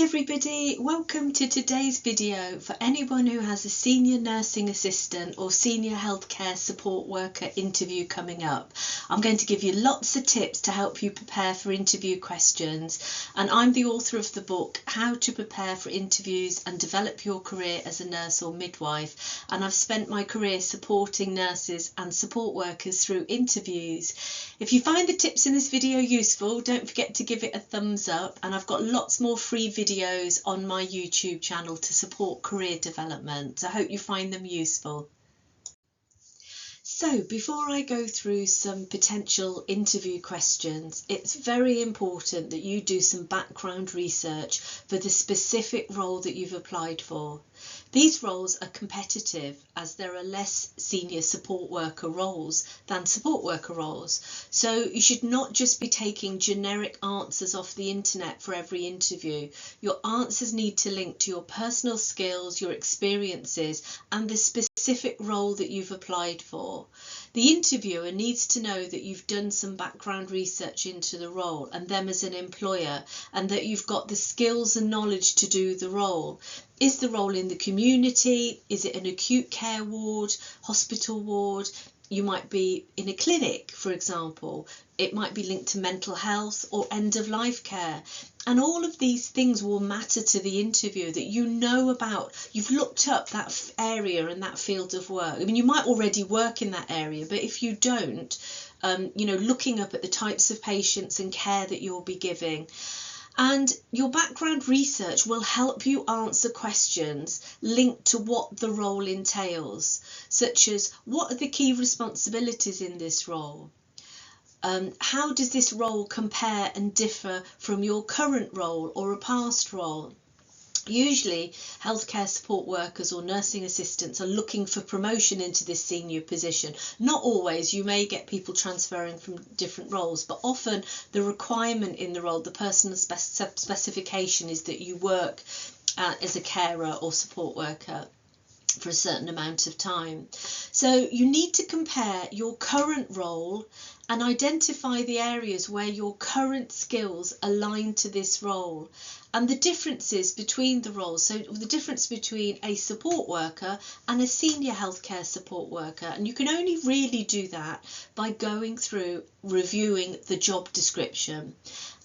everybody, welcome to today's video for anyone who has a senior nursing assistant or senior healthcare support worker interview coming up. I'm going to give you lots of tips to help you prepare for interview questions, and I'm the author of the book How to Prepare for Interviews and Develop Your Career as a Nurse or Midwife, and I've spent my career supporting nurses and support workers through interviews. If you find the tips in this video useful, don't forget to give it a thumbs up, and I've got lots more free videos on my YouTube channel to support career development. I hope you find them useful. So before I go through some potential interview questions, it's very important that you do some background research for the specific role that you've applied for. These roles are competitive as there are less senior support worker roles than support worker roles. So you should not just be taking generic answers off the internet for every interview. Your answers need to link to your personal skills, your experiences, and the specific role that you've applied for. The interviewer needs to know that you've done some background research into the role and them as an employer, and that you've got the skills and knowledge to do the role. Is the role in the community? Is it an acute care ward, hospital ward? You might be in a clinic, for example. It might be linked to mental health or end of life care. And all of these things will matter to the interviewer, that you know about, you've looked up that area and that field of work. I mean, you might already work in that area, but if you don't, looking up at the types of patients and care that you'll be giving. And your background research will help you answer questions linked to what the role entails, such as what are the key responsibilities in this role? How does this role compare and differ from your current role or a past role? Usually healthcare support workers or nursing assistants are looking for promotion into this senior position. Not always, you may get people transferring from different roles, but often the requirement in the role, the personal specification, is that you work as a carer or support worker for a certain amount of time. So you need to compare your current role and identify the areas where your current skills align to this role and the differences between the roles. So the difference between a support worker and a senior healthcare support worker. And you can only really do that by going through reviewing the job description.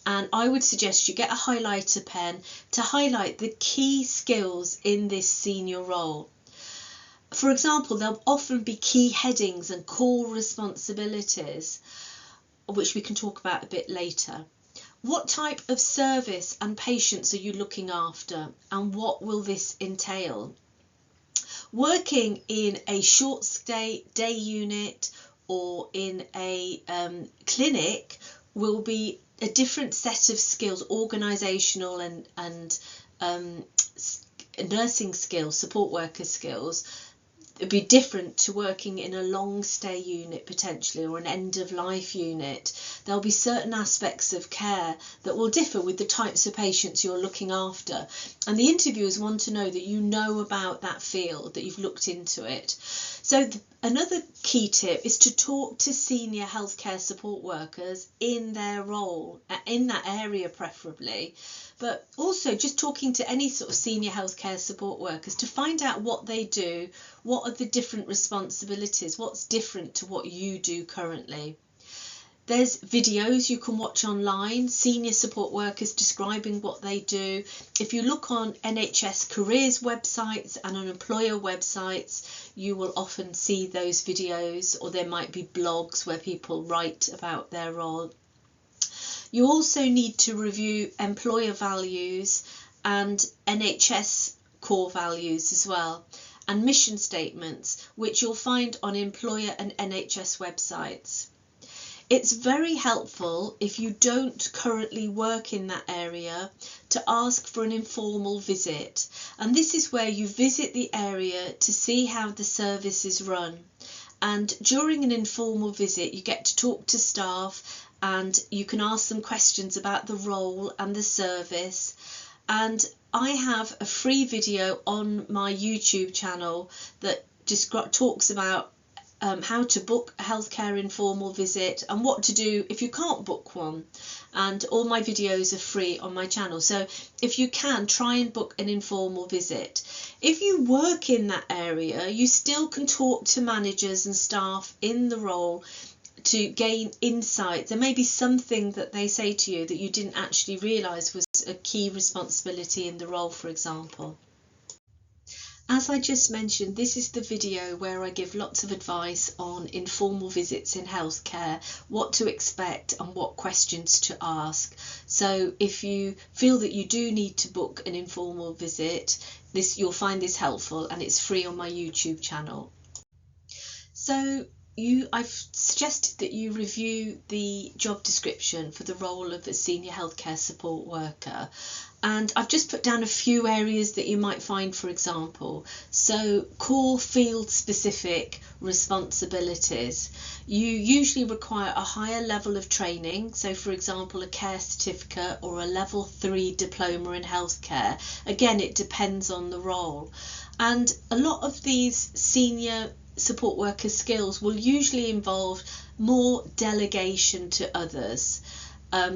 And I would suggest you get a highlighter pen to highlight the key skills in this senior role. For example, there'll often be key headings and core responsibilities, which we can talk about a bit later. What type of service and patients are you looking after, and what will this entail? Working in a short stay day unit or in a clinic will be a different set of skills, organisational and nursing skills, support worker skills. It'd be different to working in a long stay unit potentially, or an end of life unit. There'll be certain aspects of care that will differ with the types of patients you're looking after, and the interviewers want to know that you know about that field, that you've looked into it. So another key tip is to talk to senior healthcare support workers in their role, in that area preferably, but also just talking to any sort of senior healthcare support workers to find out what they do, what are the different responsibilities, what's different to what you do currently. There's videos you can watch online, senior support workers describing what they do. If you look on NHS careers websites and on employer websites, you will often see those videos, or there might be blogs where people write about their role. You also need to review employer values and NHS core values as well, and mission statements, which you'll find on employer and NHS websites. It's very helpful, if you don't currently work in that area, to ask for an informal visit. And this is where you visit the area to see how the service is run. And during an informal visit, you get to talk to staff, and you can ask them questions about the role and the service. And I have a free video on my YouTube channel that just talks about how to book a healthcare informal visit and what to do if you can't book one. And all my videos are free on my channel, so if you can, try and book an informal visit. If you work in that area, you still can talk to managers and staff in the role to gain insight. There may be something that they say to you that you didn't actually realise was a key responsibility in the role, for example. As I just mentioned, this is the video where I give lots of advice on informal visits in healthcare, what to expect and what questions to ask. So if you feel that you do need to book an informal visit, you'll find this helpful, and it's free on my YouTube channel. So I've suggested that you review the job description for the role of a senior healthcare support worker, and I've just put down a few areas that you might find, for example. So core field specific responsibilities. You usually require a higher level of training, so for example a care certificate or a level 3 diploma in healthcare. Again, it depends on the role, and a lot of these senior support worker skills will usually involve more delegation to others.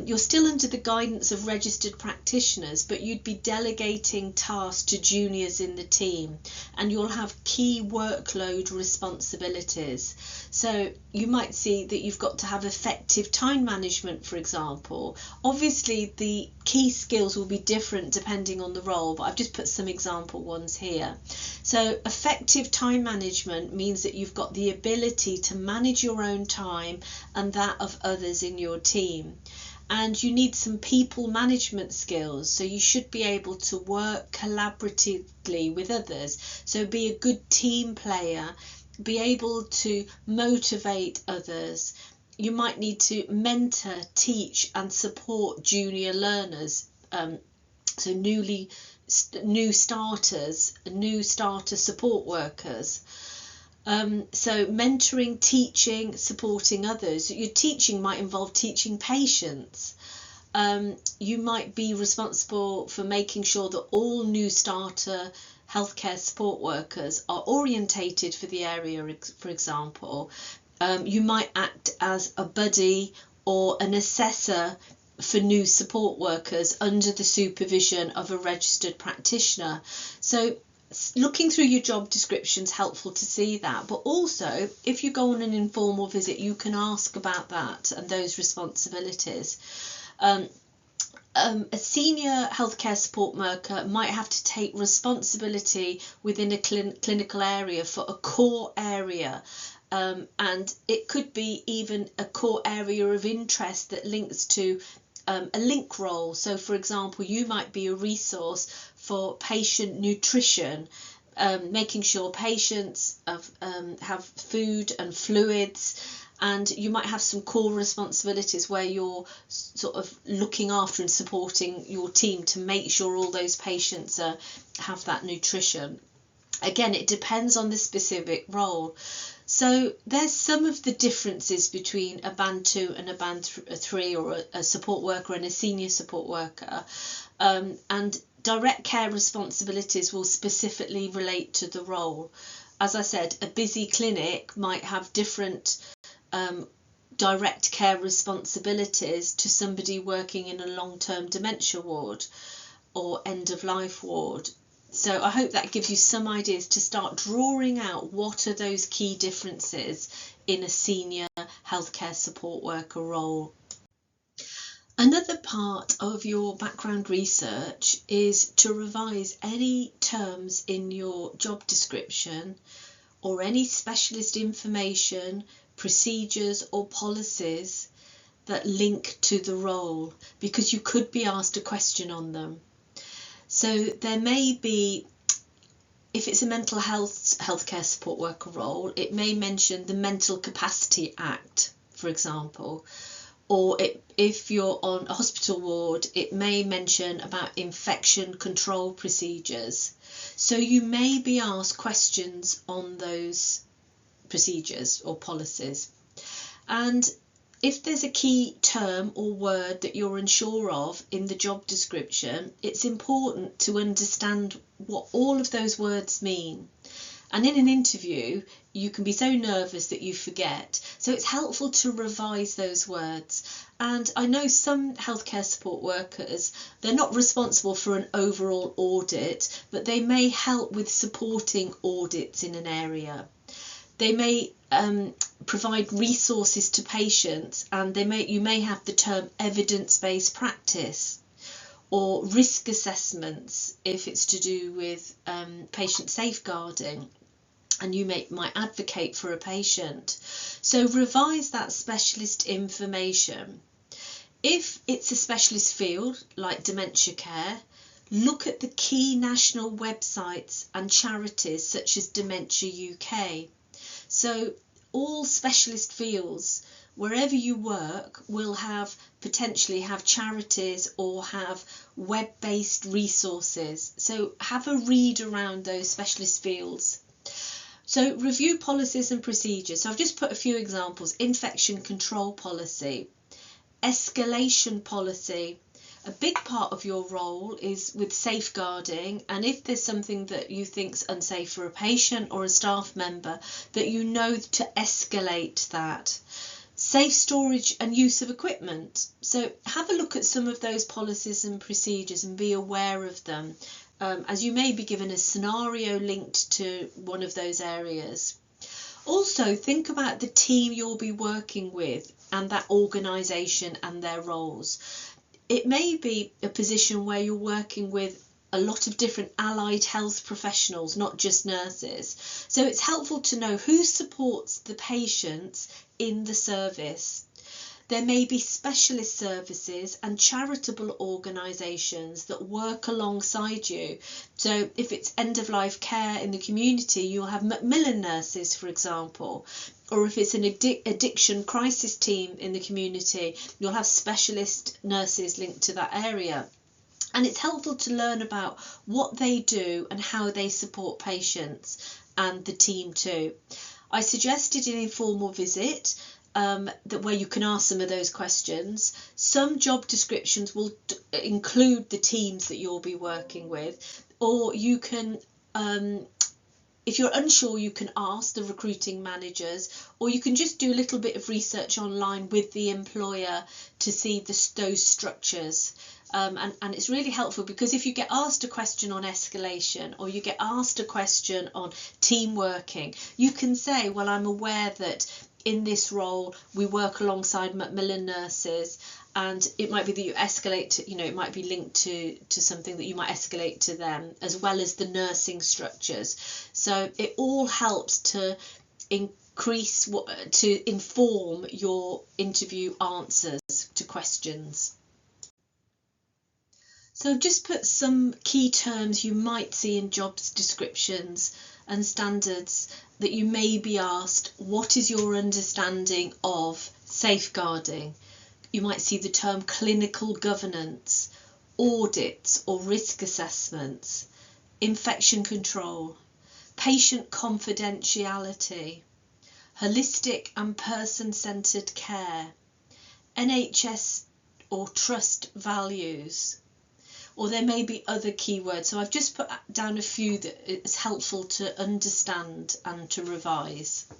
You're still under the guidance of registered practitioners, but you'd be delegating tasks to juniors in the team, and you'll have key workload responsibilities. So you might see that you've got to have effective time management, for example. Obviously the key skills will be different depending on the role, but I've just put some example ones here. So effective time management means that you've got the ability to manage your own time and that of others in your team. And you need some people management skills, so you should be able to work collaboratively with others. So be a good team player, be able to motivate others. You might need to mentor, teach and support junior learners, so new starter support workers. So mentoring, teaching, supporting others. Your teaching might involve teaching patients. You might be responsible for making sure that all new starter healthcare support workers are orientated for the area, for example. You might act as a buddy or an assessor for new support workers under the supervision of a registered practitioner. So looking through your job description is helpful to see that, but also if you go on an informal visit you can ask about that and those responsibilities. A senior healthcare support worker might have to take responsibility within a clinical area for a core area, and it could be even a core area of interest that links to a link role. So for example, you might be a resource for patient nutrition, making sure patients have food and fluids, and you might have some core responsibilities where you're sort of looking after and supporting your team to make sure all those patients have that nutrition. Again, it depends on the specific role. So there's some of the differences between a band 2 and a band 3, or a support worker and a senior support worker, and direct care responsibilities will specifically relate to the role. As I said, a busy clinic might have different direct care responsibilities to somebody working in a long-term dementia ward or end-of-life ward. So I hope that gives you some ideas to start drawing out what are those key differences in a senior healthcare support worker role. Another part of your background research is to revise any terms in your job description or any specialist information, procedures or policies that link to the role, because you could be asked a question on them. So there may be, if it's a mental health healthcare support worker role, it may mention the Mental Capacity Act, for example, or if you're on a hospital ward, it may mention about infection control procedures. So you may be asked questions on those procedures or policies. And if there's a key term or word that you're unsure of in the job description, it's important to understand what all of those words mean And in an interview, you can be so nervous that you forget. So it's helpful to revise those words. And I know some healthcare support workers, they're not responsible for an overall audit, but they may help with supporting audits in an area. They may provide resources to patients, and you may have the term evidence-based practice, or risk assessments if it's to do with patient safeguarding, and you might advocate for a patient. So revise that specialist information. If it's a specialist field like dementia care, look at the key national websites and charities such as Dementia UK. So all specialist fields, wherever you work, will potentially have charities or have web-based resources. So have a read around those specialist fields. So review policies and procedures. So I've just put a few examples. Infection control policy, escalation policy. A big part of your role is with safeguarding, and if there's something that you think's unsafe for a patient or a staff member, that you know to escalate that. Safe storage and use of equipment. So have a look at some of those policies and procedures and be aware of them, as you may be given a scenario linked to one of those areas. Also think about the team you'll be working with and that organisation and their roles. It may be a position where you're working with a lot of different allied health professionals, not just nurses. So it's helpful to know who supports the patients in the service. There may be specialist services and charitable organisations that work alongside you. So if it's end-of-life care in the community, you'll have Macmillan nurses, for example. Or if it's an addiction crisis team in the community, you'll have specialist nurses linked to that area. And it's helpful to learn about what they do and how they support patients and the team too. I suggested an informal visit where you can ask some of those questions. Some job descriptions will include the teams that you'll be working with, or you can if you're unsure, you can ask the recruiting managers, or you can just do a little bit of research online with the employer to see those structures. And it's really helpful, because if you get asked a question on escalation, or you get asked a question on team working, you can say, well, I'm aware that in this role we work alongside Macmillan nurses, and it might be that you escalate to, it might be linked to something that you might escalate to them, as well as the nursing structures. So it all helps to inform your interview answers to questions. So I've just put some key terms you might see in job descriptions and standards that you may be asked. What is your understanding of safeguarding? You might see the term clinical governance, audits or risk assessments, infection control, patient confidentiality, holistic and person-centred care, NHS or trust values. Or there may be other keywords. So I've just put down a few that is helpful to understand and to revise.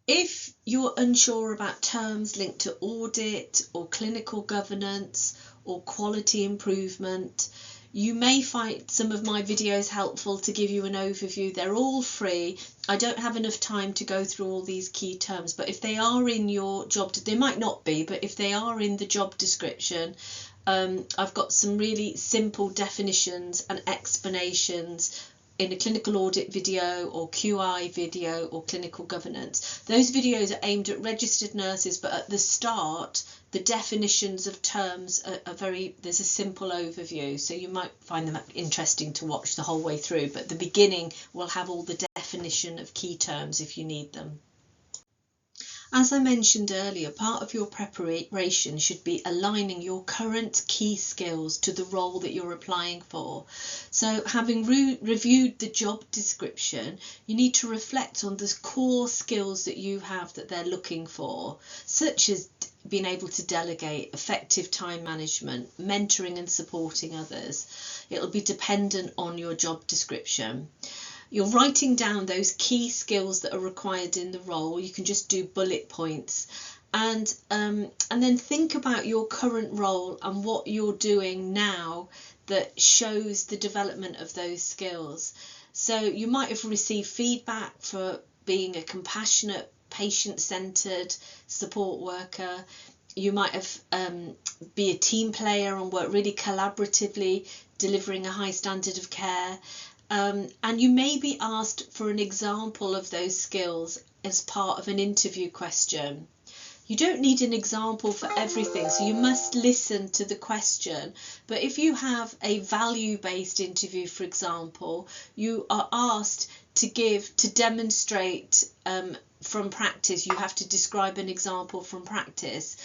If you're unsure about terms linked to audit or clinical governance or quality improvement, you may find some of my videos helpful to give you an overview. They're all free. I don't have enough time to go through all these key terms, but if they are in your job, they might not be, but if they are in the job description, I've got some really simple definitions and explanations in a clinical audit video or QI video or clinical governance. Those videos are aimed at registered nurses, but at the start the definitions of terms are there's a simple overview, so you might find them interesting to watch the whole way through, but the beginning will have all the definition of key terms if you need them. As I mentioned earlier, part of your preparation should be aligning your current key skills to the role that you're applying for. So having reviewed the job description, you need to reflect on the core skills that you have that they're looking for, such as being able to delegate, effective time management, mentoring and supporting others. It'll be dependent on your job description. You're writing down those key skills that are required in the role. You can just do bullet points, and then think about your current role and what you're doing now that shows the development of those skills. So you might have received feedback for being a compassionate, patient-centred support worker. You might have be a team player and work really collaboratively, delivering a high standard of care. And you may be asked for an example of those skills as part of an interview question. You don't need an example for everything, so you must listen to the question. But if you have a value-based interview, for example, you are asked to demonstrate from practice. You have to describe an example from practice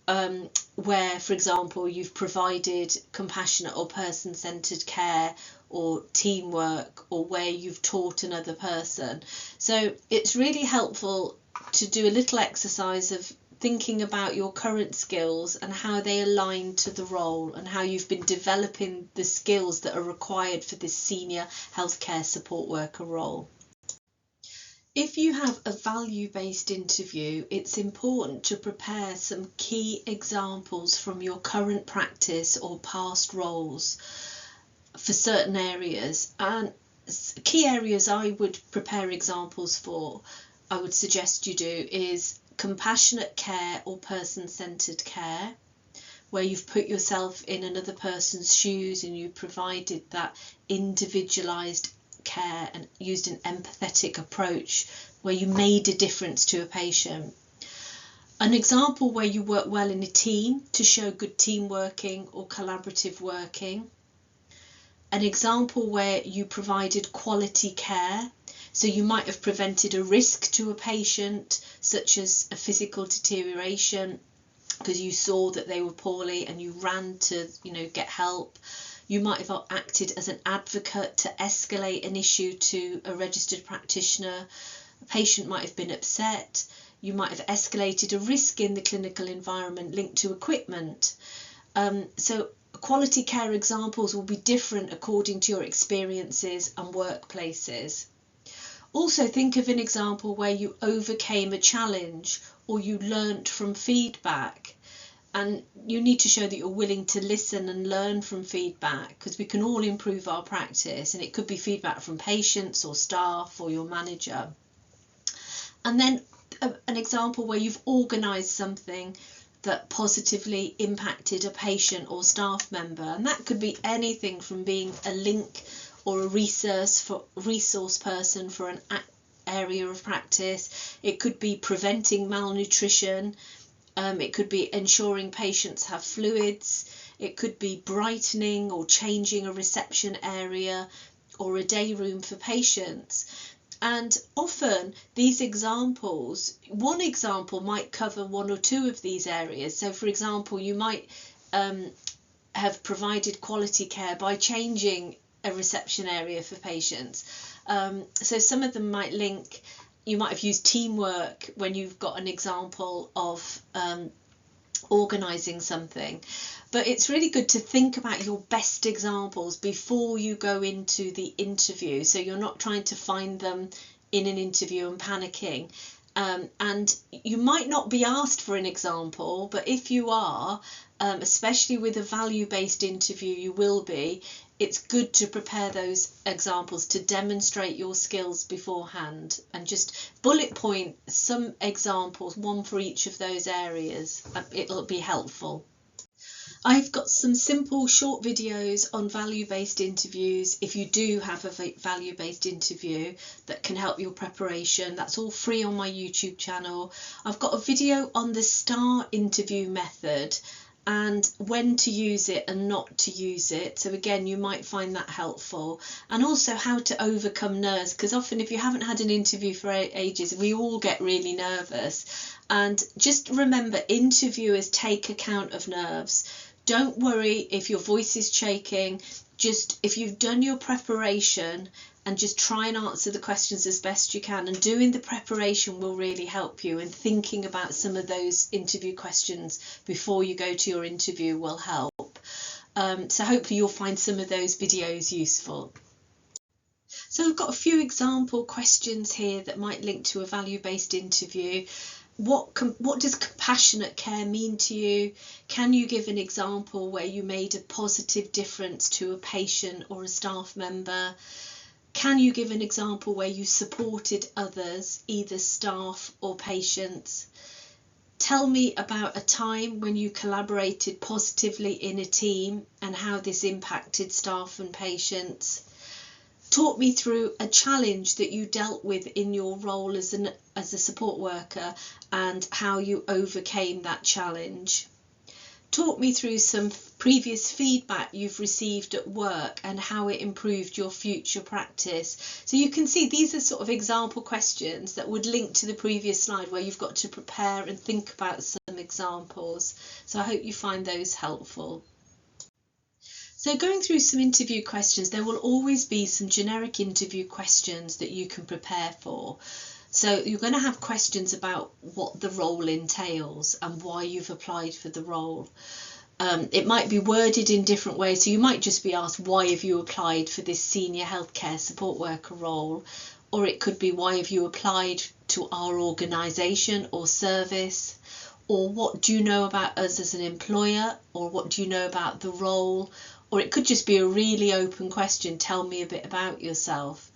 where, for example, you've provided compassionate or person-centred care or teamwork, or where you've taught another person. So it's really helpful to do a little exercise of thinking about your current skills and how they align to the role, and how you've been developing the skills that are required for this senior healthcare support worker role. If you have a value-based interview, it's important to prepare some key examples from your current practice or past roles for certain areas. And key areas I would prepare examples for, I would suggest you do, is compassionate care or person-centred care, where you've put yourself in another person's shoes and you provided that individualised care and used an empathetic approach where you made a difference to a patient. An example where you work well in a team to show good team working or collaborative working. An example where you provided quality care, so you might have prevented a risk to a patient, such as a physical deterioration, because you saw that they were poorly and you ran to, get help. You might have acted as an advocate to escalate an issue to a registered practitioner. A patient might have been upset. You might have escalated a risk in the clinical environment linked to equipment. So quality care examples will be different according to your experiences and workplaces. Also think of an example where you overcame a challenge or you learnt from feedback. And you need to show that you're willing to listen and learn from feedback, because we can all improve our practice, and it could be feedback from patients or staff or your manager. And then an example where you've organised something that positively impacted a patient or staff member, and that could be anything from being a link or a resource person for an area of practice. It could be preventing malnutrition. It could be ensuring patients have fluids. It could be brightening or changing a reception area or a day room for patients. And often these examples, one example might cover one or two of these areas. So for example, you might have provided quality care by changing a reception area for patients. So some of them might link. You might have used teamwork when you've got an example of organising something. But it's really good to think about your best examples before you go into the interview, so you're not trying to find them in an interview and panicking. And you might not be asked for an example, but if you are, especially with a value-based interview, you will be. It's good to prepare those examples to demonstrate your skills beforehand, and just bullet point some examples, one for each of those areas. It'll be helpful. I've got some simple short videos on value-based interviews if you do have a value-based interview that can help your preparation. That's all free on my YouTube channel. I've got a video on the S.T.A.R interview method and when to use it and not to use it. So again, you might find that helpful. And also how to overcome nerves, because often if you haven't had an interview for ages, we all get really nervous. And just remember, interviewers take account of nerves. Don't worry if your voice is shaking. Just if you've done your preparation and just try and answer the questions as best you can, and doing the preparation will really help you, and thinking about some of those interview questions before you go to your interview will help. So hopefully you'll find some of those videos useful. So I've got a few example questions here that might link to a value-based interview. What does compassionate care mean to you? Can you give an example where you made a positive difference to a patient or a staff member? Can you give an example where you supported others, either staff or patients? Tell me about a time when you collaborated positively in a team and how this impacted staff and patients. Talk me through a challenge that you dealt with in your role as a support worker and how you overcame that challenge. Talk me through some previous feedback you've received at work and how it improved your future practice. So you can see these are sort of example questions that would link to the previous slide where you've got to prepare and think about some examples. So I hope you find those helpful. So going through some interview questions, there will always be some generic interview questions that you can prepare for. So you're going to have questions about what the role entails and why you've applied for the role. It might be worded in different ways. So you might just be asked, why have you applied for this senior healthcare support worker role? Or it could be, why have you applied to our organisation or service? Or what do you know about us as an employer? Or what do you know about the role? Or it could just be a really open question, tell me a bit about yourself.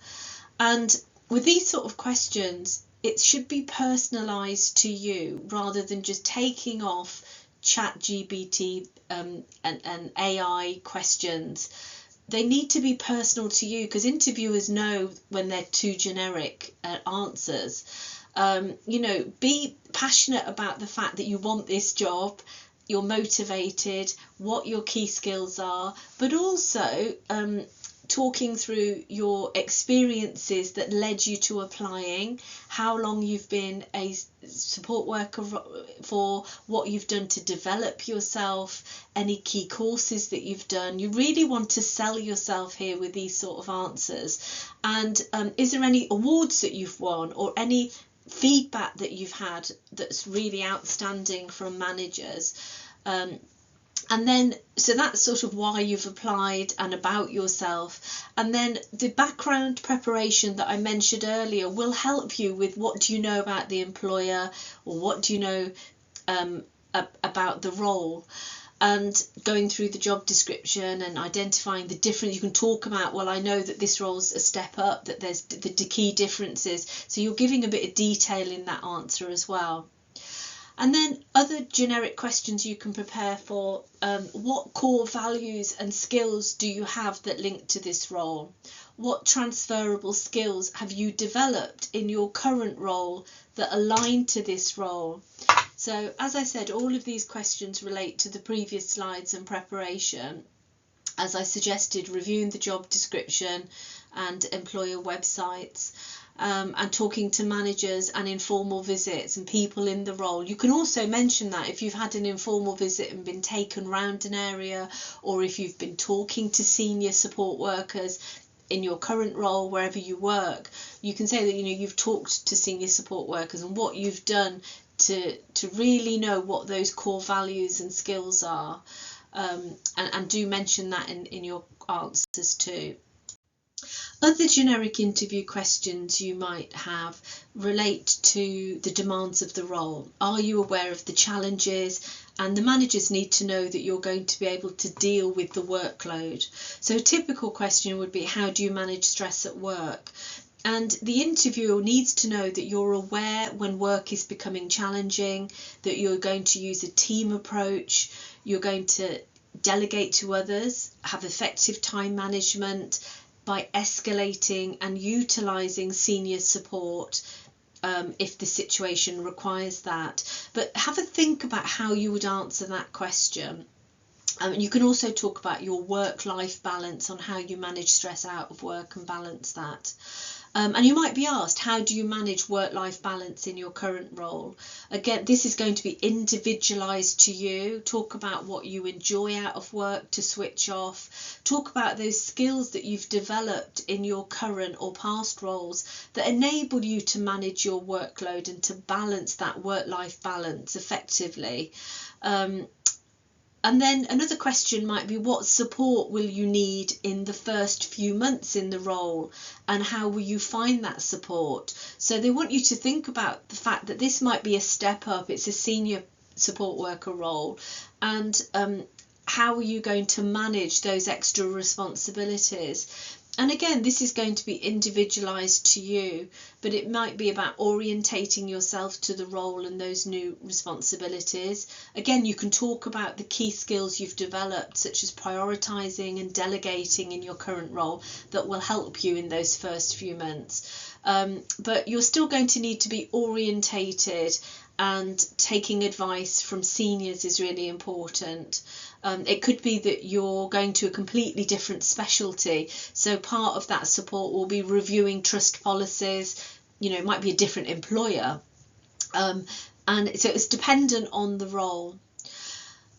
And with these sort of questions, it should be personalised to you rather than just taking off ChatGPT and AI questions. They need to be personal to you, because interviewers know when they're too generic answers. Be passionate about the fact that you want this job, you're motivated, what your key skills are, but also talking through your experiences that led you to applying, how long you've been a support worker for, what you've done to develop yourself, any key courses that you've done. You really want to sell yourself here with these sort of answers. And is there any awards that you've won or any feedback that you've had that's really outstanding from managers? And then, so that's sort of why you've applied and about yourself. And then the background preparation that I mentioned earlier will help you with what do you know about the employer, or what do you know about the role, and going through the job description and identifying the difference. You can talk about, well, I know that this role's a step up, that there's the key differences. So you're giving a bit of detail in that answer as well. And then other generic questions you can prepare for, what core values and skills do you have that link to this role? What transferable skills have you developed in your current role that align to this role? So as I said, all of these questions relate to the previous slides and preparation. As I suggested, reviewing the job description and employer websites. And talking to managers and informal visits and people in the role. You can also mention that if you've had an informal visit and been taken round an area, or if you've been talking to senior support workers in your current role, wherever you work, you can say that you've talked to senior support workers and what you've done to really know what those core values and skills are, and do mention that in your answers too. Other generic interview questions you might have relate to the demands of the role. Are you aware of the challenges? And the managers need to know that you're going to be able to deal with the workload. So a typical question would be, how do you manage stress at work? And the interviewer needs to know that you're aware when work is becoming challenging, that you're going to use a team approach, you're going to delegate to others, have effective time management, by escalating and utilising senior support if the situation requires that. But have a think about how you would answer that question. You can also talk about your work-life balance, on how you manage stress out of work and balance that. And you might be asked, how do you manage work-life balance in your current role? Again, this is going to be individualised to you. Talk about what you enjoy out of work to switch off. Talk about those skills that you've developed in your current or past roles that enable you to manage your workload and to balance that work-life balance effectively. And then another question might be, what support will you need in the first few months in the role, and how will you find that support? So they want you to think about the fact that this might be a step up, it's a senior support worker role, and how are you going to manage those extra responsibilities? And again, this is going to be individualised to you, but it might be about orientating yourself to the role and those new responsibilities. Again, you can talk about the key skills you've developed, such as prioritising and delegating in your current role, that will help you in those first few months. But you're still going to need to be orientated, and taking advice from seniors is really important. It could be that you're going to a completely different specialty, so part of that support will be reviewing trust policies. It might be a different employer, and so it's dependent on the role.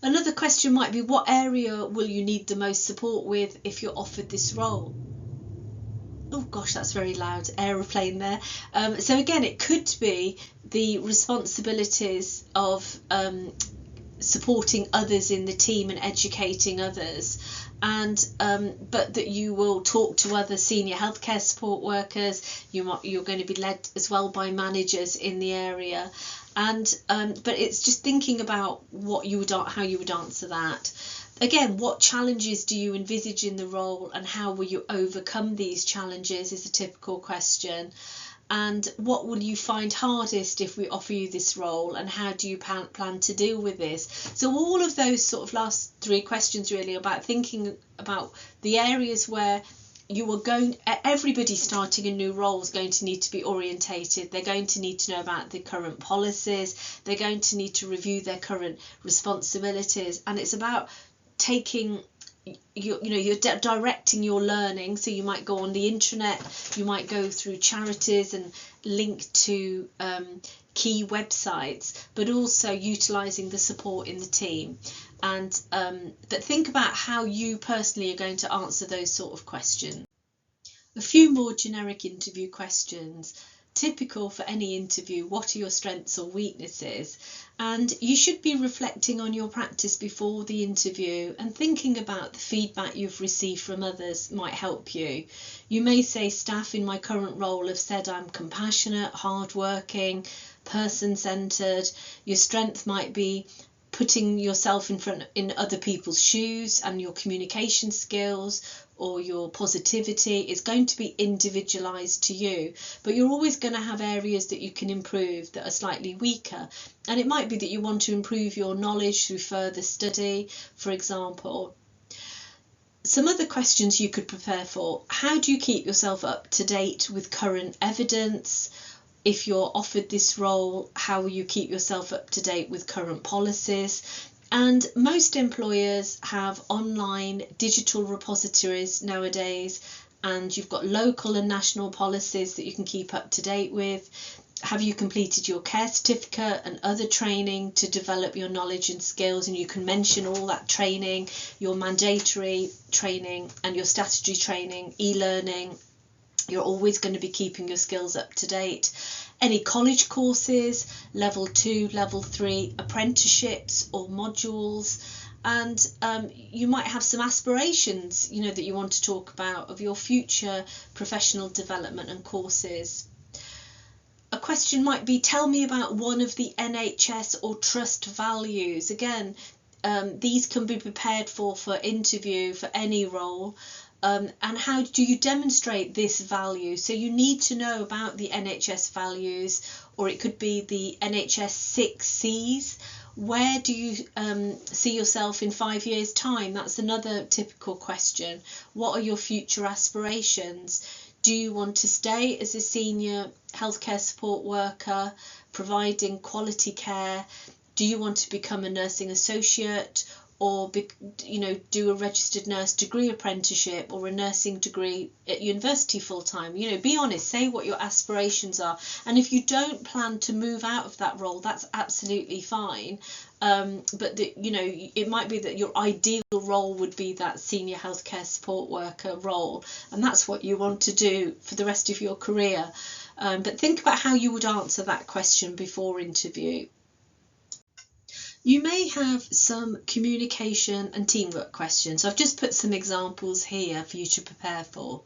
Another question might be, what area will you need the most support with if you're offered this role? Oh gosh, that's very loud aeroplane there. So again, it could be the responsibilities of supporting others in the team and educating others, and but that you will talk to other senior healthcare support workers. You're going to be led as well by managers in the area, and but it's just thinking about how you would answer that. Again, what challenges do you envisage in the role, and how will you overcome these challenges is a typical question. And what will you find hardest if we offer you this role, and how do you plan to deal with this? So all of those sort of last three questions really about thinking about the areas where everybody starting a new role is going to need to be orientated. They're going to need to know about the current policies. They're going to need to review their current responsibilities, and it's about you're directing your learning. So you might go on the intranet, you might go through charities and link to key websites, but also utilising the support in the team. And but think about how you personally are going to answer those sort of questions. A few more generic interview questions. Typical for any interview: what are your strengths or weaknesses? And you should be reflecting on your practice before the interview, and thinking about the feedback you've received from others might help you. You may say, staff in my current role have said I'm compassionate, hardworking, person-centred. Your strength might be putting yourself in other people's shoes, and your communication skills or your positivity is going to be individualised to you, but you're always going to have areas that you can improve that are slightly weaker. And it might be that you want to improve your knowledge through further study, for example. Some other questions you could prepare for: how do you keep yourself up to date with current evidence? If you're offered this role, how will you keep yourself up to date with current policies? And most employers have online digital repositories nowadays, and you've got local and national policies that you can keep up to date with. Have you completed your care certificate and other training to develop your knowledge and skills? And you can mention all that training, your mandatory training and your statutory training, e-learning. You're always going to be keeping your skills up to date. Any college courses, level 2, level 3, apprenticeships or modules. And you might have some aspirations, that you want to talk about of your future professional development and courses. A question might be, tell me about one of the NHS or trust values. Again, these can be prepared for interview for any role. And how do you demonstrate this value? So you need to know about the NHS values, or it could be the NHS 6 C's. Where do you see yourself in 5 years' time? That's another typical question. What are your future aspirations? Do you want to stay as a senior healthcare support worker, providing quality care? Do you want to become a nursing associate or do a registered nurse degree apprenticeship or a nursing degree at university full time. Be honest, say what your aspirations are, and if you don't plan to move out of that role, that's absolutely fine. But it might be that your ideal role would be that senior healthcare support worker role, and that's what you want to do for the rest of your career. But think about how you would answer that question before interview. You may have some communication and teamwork questions. I've just put some examples here for you to prepare for.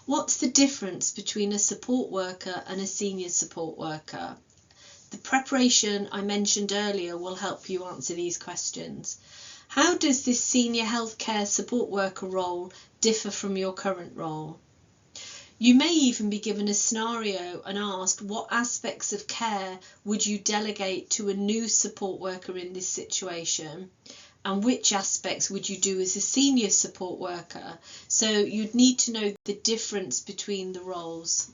What's the difference between a support worker and a senior support worker? The preparation I mentioned earlier will help you answer these questions. How does this senior healthcare support worker role differ from your current role? You may even be given a scenario and asked what aspects of care would you delegate to a new support worker in this situation, and which aspects would you do as a senior support worker. So you'd need to know the difference between the roles.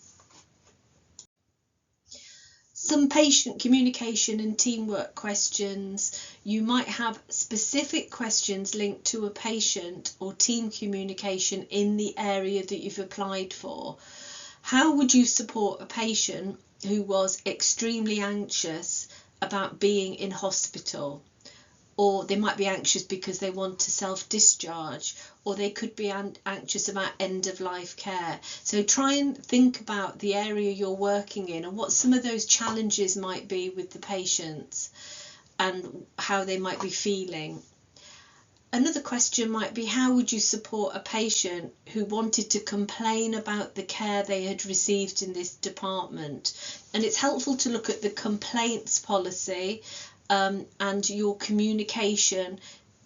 Some patient communication and teamwork questions. You might have specific questions linked to a patient or team communication in the area that you've applied for. How would you support a patient who was extremely anxious about being in hospital? Or they might be anxious because they want to self-discharge, or they could be anxious about end-of-life care. So try and think about the area you're working in and what some of those challenges might be with the patients and how they might be feeling. Another question might be, how would you support a patient who wanted to complain about the care they had received in this department? And it's helpful to look at the complaints policy and your communication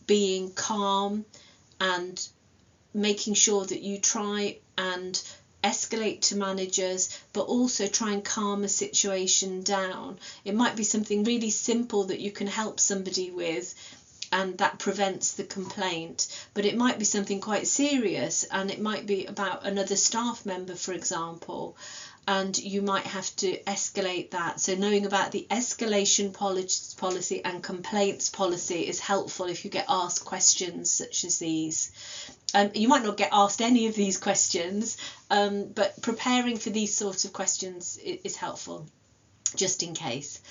being calm and making sure that you try and escalate to managers, but also try and calm a situation down. It might be something really simple that you can help somebody with, and that prevents the complaint, but it might be something quite serious, and it might be about another staff member, for example, and you might have to escalate that. So knowing about the escalation policy and complaints policy is helpful if you get asked questions such as these. You might not get asked any of these questions, but preparing for these sorts of questions is helpful, just in case.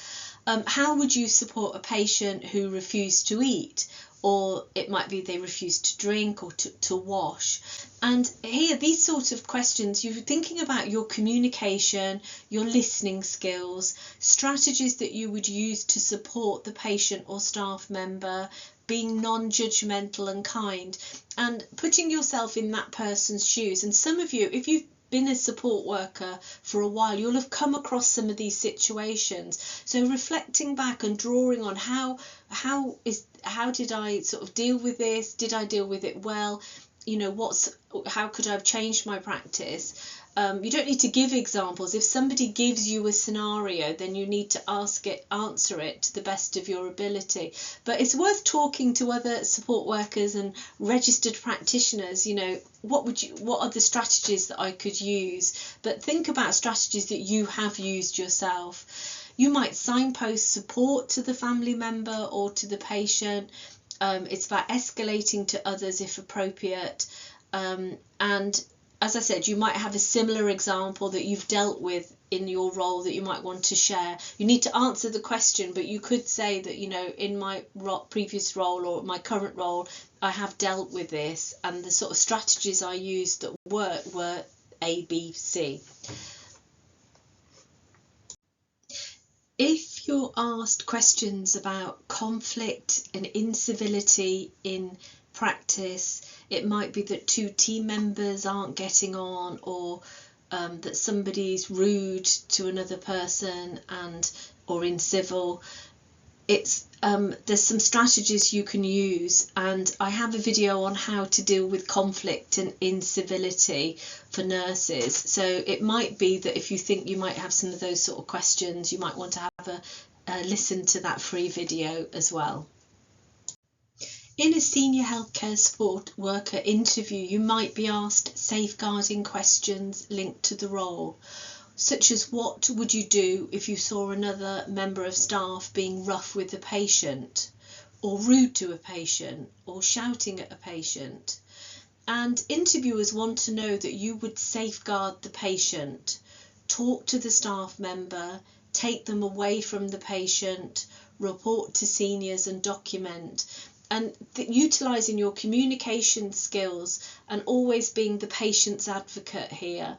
How would you support a patient who refused to eat? Or it might be they refuse to drink or to wash. And here, these sorts of questions, you're thinking about your communication, your listening skills, strategies that you would use to support the patient or staff member, being non-judgmental and kind, and putting yourself in that person's shoes. And some of you, if you've been a support worker for a while, you'll have come across some of these situations. So reflecting back and drawing on how did I sort of deal with this? Did I deal with it well? How could I have changed my practice? You don't need to give examples. If somebody gives you a scenario, then you need to answer it to the best of your ability. But it's worth talking to other support workers and registered practitioners. What are the strategies that I could use? But think about strategies that you have used yourself. You might signpost support to the family member or to the patient. It's about escalating to others if appropriate. And as I said, you might have a similar example that you've dealt with in your role that you might want to share. You need to answer the question, but you could say that, in my previous role or my current role, I have dealt with this, and the sort of strategies I used that worked were A, B, C. If you're asked questions about conflict and incivility in practice, it might be that two team members aren't getting on, or that somebody's rude to another person or incivil. There's some strategies you can use, and I have a video on how to deal with conflict and incivility for nurses. So it might be that if you think you might have some of those sort of questions, you might want to have a listen to that free video as well. In a senior healthcare support worker interview, you might be asked safeguarding questions linked to the role, such as what would you do if you saw another member of staff being rough with the patient? or rude to a patient or shouting at a patient. And interviewers want to know that you would safeguard the patient, talk to the staff member, take them away from the patient, report to seniors and document, and utilising your communication skills and always being the patient's advocate here.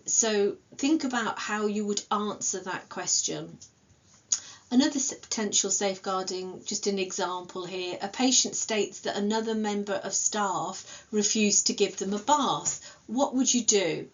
So think about how you would answer that question. Another potential safeguarding, just an example here, a patient states that another member of staff refused to give them a bath. What would you do?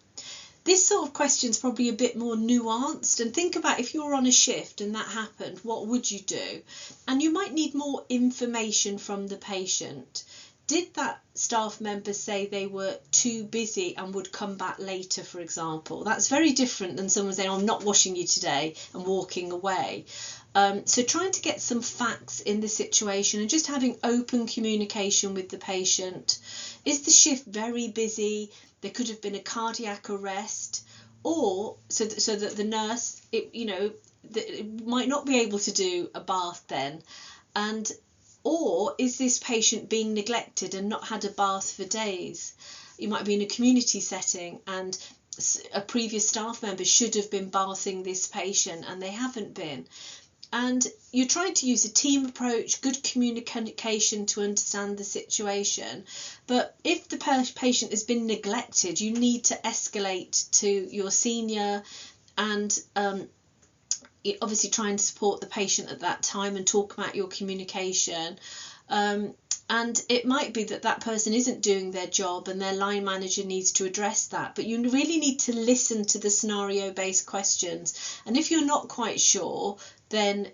This sort of question is probably a bit more nuanced, and think about if you're on a shift and that happened, what would you do? And you might need more information from the patient. Did that staff member say they were too busy and would come back later, for example? That's very different than someone saying, I'm not washing you today, and walking away. So trying to get some facts in the situation and just having open communication with the patient. Is the shift very busy? There could have been a cardiac arrest, or so that the nurse, it might not be able to do a bath then. And or is this patient being neglected and not had a bath for days? You might be in a community setting and a previous staff member should have been bathing this patient and they haven't been. And you're trying to use a team approach, good communication to understand the situation. But if the patient has been neglected, you need to escalate to your senior and obviously try and support the patient at that time and talk about your communication. And it might be that that person isn't doing their job and their line manager needs to address that. But you really need to listen to the scenario-based questions. And if you're not quite sure, then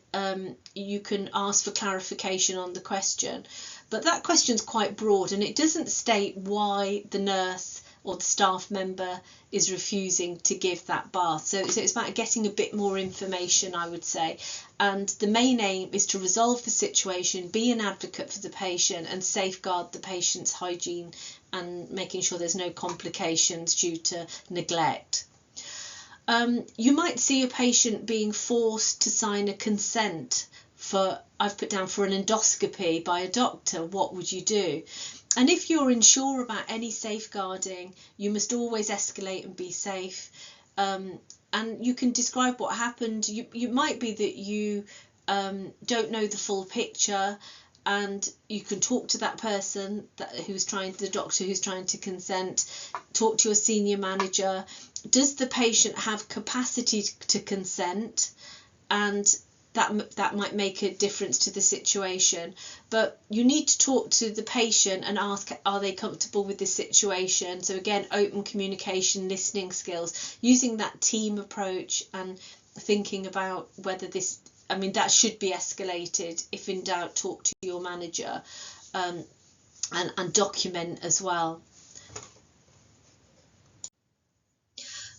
you can ask for clarification on the question. But that question's quite broad and it doesn't state why the nurse or the staff member is refusing to give that bath. So it's about getting a bit more information, I would say. And the main aim is to resolve the situation, be an advocate for the patient and safeguard the patient's hygiene and making sure there's no complications due to neglect. You might see a patient being forced to sign a consent for, I've put down, for an endoscopy by a doctor. What would you do? And if you're unsure about any safeguarding, you must always escalate and be safe. And you can describe what happened. You might be that you don't know the full picture, and you can talk to that person the doctor who's trying to consent, talk to your senior manager. Does the patient have capacity to consent? And that might make a difference to the situation. But you need to talk to the patient and ask, are they comfortable with this situation? So again, open communication, listening skills, using that team approach and thinking about whether that should be escalated. If in doubt, talk to your manager and document as well.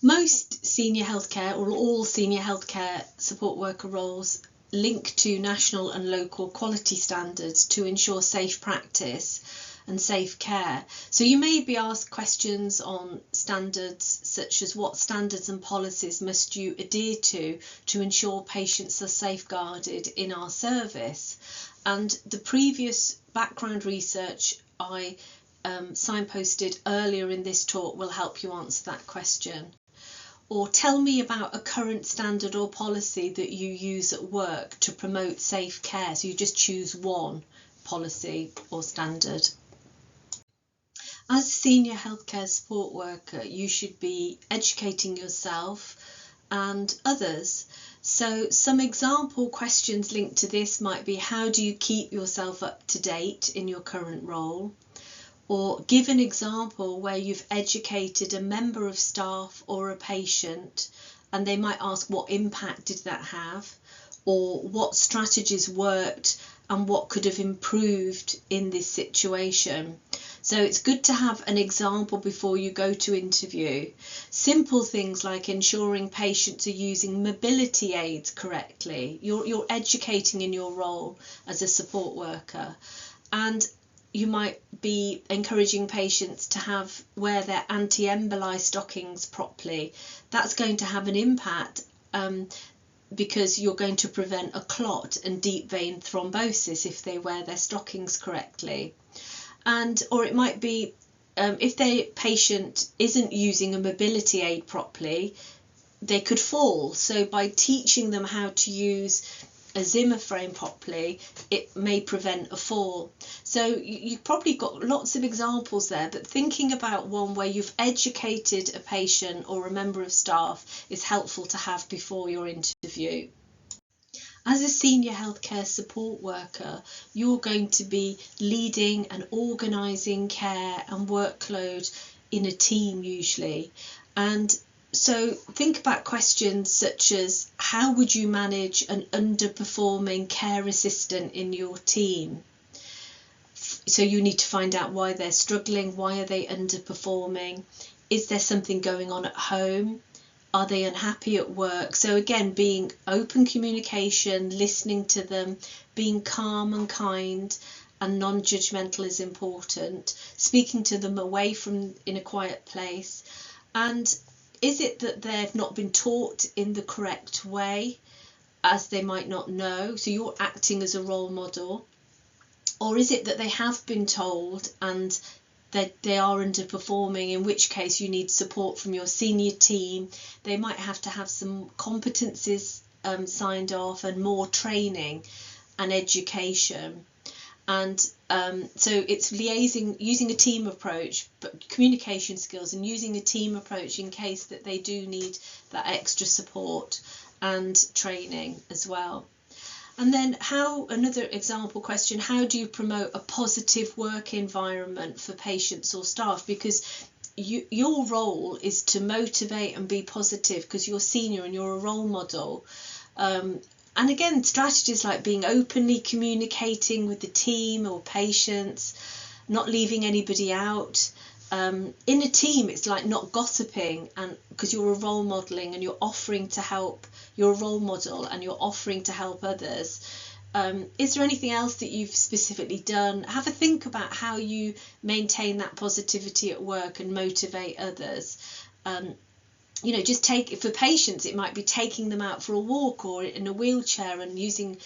Most senior healthcare, or all senior healthcare support worker roles, link to national and local quality standards to ensure safe practice and safe care. So you may be asked questions on standards such as what standards and policies must you adhere to ensure patients are safeguarded in our service. And the previous background research I signposted earlier in this talk will help you answer that question. Or tell me about a current standard or policy that you use at work to promote safe care. So you just choose one policy or standard. As a senior healthcare support worker, you should be educating yourself and others. So some example questions linked to this might be, how do you keep yourself up to date in your current role? Or give an example where you've educated a member of staff or a patient, and they might ask, what impact did that have? Or what strategies worked and what could have improved in this situation? So it's good to have an example before you go to interview. Simple things like ensuring patients are using mobility aids correctly. You're educating in your role as a support worker. And you might be encouraging patients to wear their anti-emboli stockings properly. That's going to have an impact. because you're going to prevent a clot and deep vein thrombosis if they wear their stockings correctly. Or it might be if the patient isn't using a mobility aid properly, they could fall. So by teaching them how to use a Zimmer frame properly, it may prevent a fall. So you've probably got lots of examples there, but thinking about one where you've educated a patient or a member of staff is helpful to have before your interview. As a senior healthcare support worker, you're going to be leading and organising care and workload in a team usually. And so think about questions such as, how would you manage an underperforming care assistant in your team? So you need to find out why they're struggling, why are they underperforming? Is there something going on at home? Are they unhappy at work? So again, being open communication, listening to them, being calm and kind and non-judgmental is important. Speaking to them away from in a quiet place. And is it that they've not been taught in the correct way, as they might not know? So you're acting as a role model. Or is it that they have been told and that they are underperforming, in which case you need support from your senior team? They might have to have some competencies signed off and more training and education. And so it's liaising, using a team approach, but communication skills, and using a team approach in case that they do need that extra support and training as well. And then another example question, how do you promote a positive work environment for patients or staff? Because your role is to motivate and be positive because you're senior and you're a role model. And again, strategies like being openly communicating with the team or patients, not leaving anybody out. In a team, it's like not gossiping, and because you're a role modeling and you're offering to help, you're a role model and you're offering to help others. Is there anything else that you've specifically done? Have a think about how you maintain that positivity at work and motivate others. Just for patients, it might be taking them out for a walk or in a wheelchair and using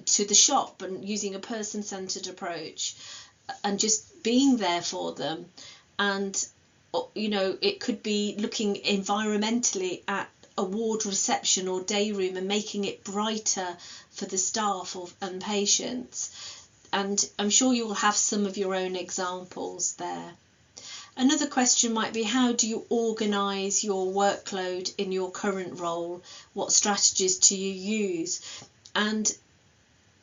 to the shop and using a person-centered approach and just being there for them. And it could be looking environmentally at a ward reception or day room and making it brighter for the staff and patients. And I'm sure you'll have some of your own examples there. Another question might be, how do you organise your workload in your current role? What strategies do you use? And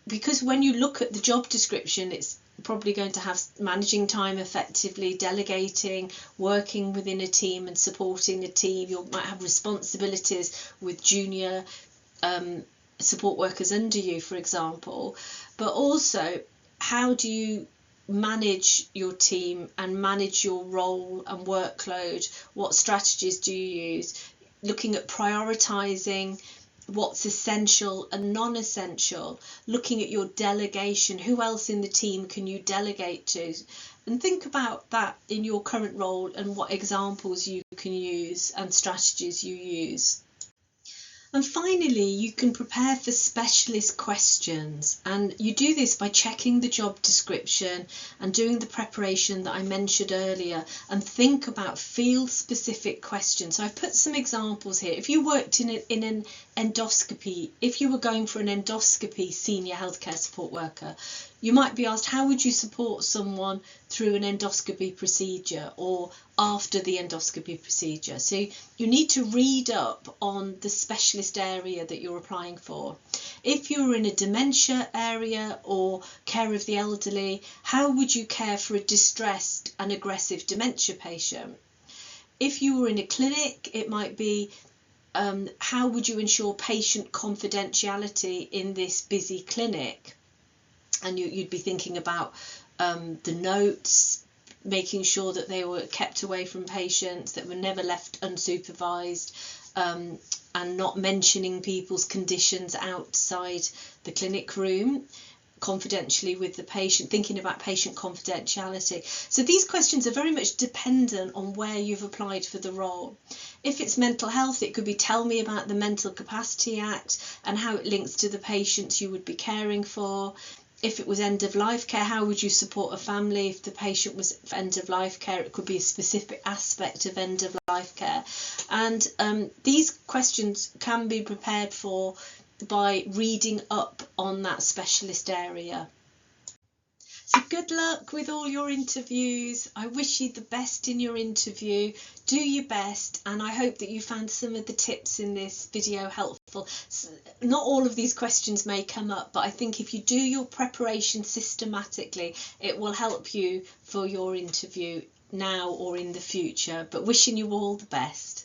because when you look at the job description, it's probably going to have managing time effectively, delegating, working within a team and supporting a team. You might have responsibilities with junior support workers under you, for example. But also, how do you manage your team and manage your role and workload? What strategies do you use? Looking at prioritising what's essential and non-essential, looking at your delegation, who else in the team can you delegate to, and think about that in your current role and what examples you can use and strategies you use. And finally, you can prepare for specialist questions, and you do this by checking the job description and doing the preparation that I mentioned earlier, and think about field-specific questions. So I've put some examples here. If you worked in an endoscopy, if you were going for an endoscopy senior healthcare support worker, you might be asked, how would you support someone through an endoscopy procedure or after the endoscopy procedure? So you need to read up on the specialist area that you're applying for. If you're in a dementia area or care of the elderly, how would you care for a distressed and aggressive dementia patient? If you were in a clinic, it might be how would you ensure patient confidentiality in this busy clinic? And you'd be thinking about the notes, making sure that they were kept away from patients, that were never left unsupervised, and not mentioning people's conditions outside the clinic room confidentially with the patient, thinking about patient confidentiality. So these questions are very much dependent on where you've applied for the role. If it's mental health, it could be tell me about the Mental Capacity Act and how it links to the patients you would be caring for. If it was end-of-life care, how would you support a family if the patient was end-of-life care? It could be a specific aspect of end-of-life care. And these questions can be prepared for by reading up on that specialist area. So good luck with all your interviews. I wish you the best in your interview. Do your best, and I hope that you found some of the tips in this video helpful. Not all of these questions may come up, but I think if you do your preparation systematically, it will help you for your interview now or in the future. But wishing you all the best.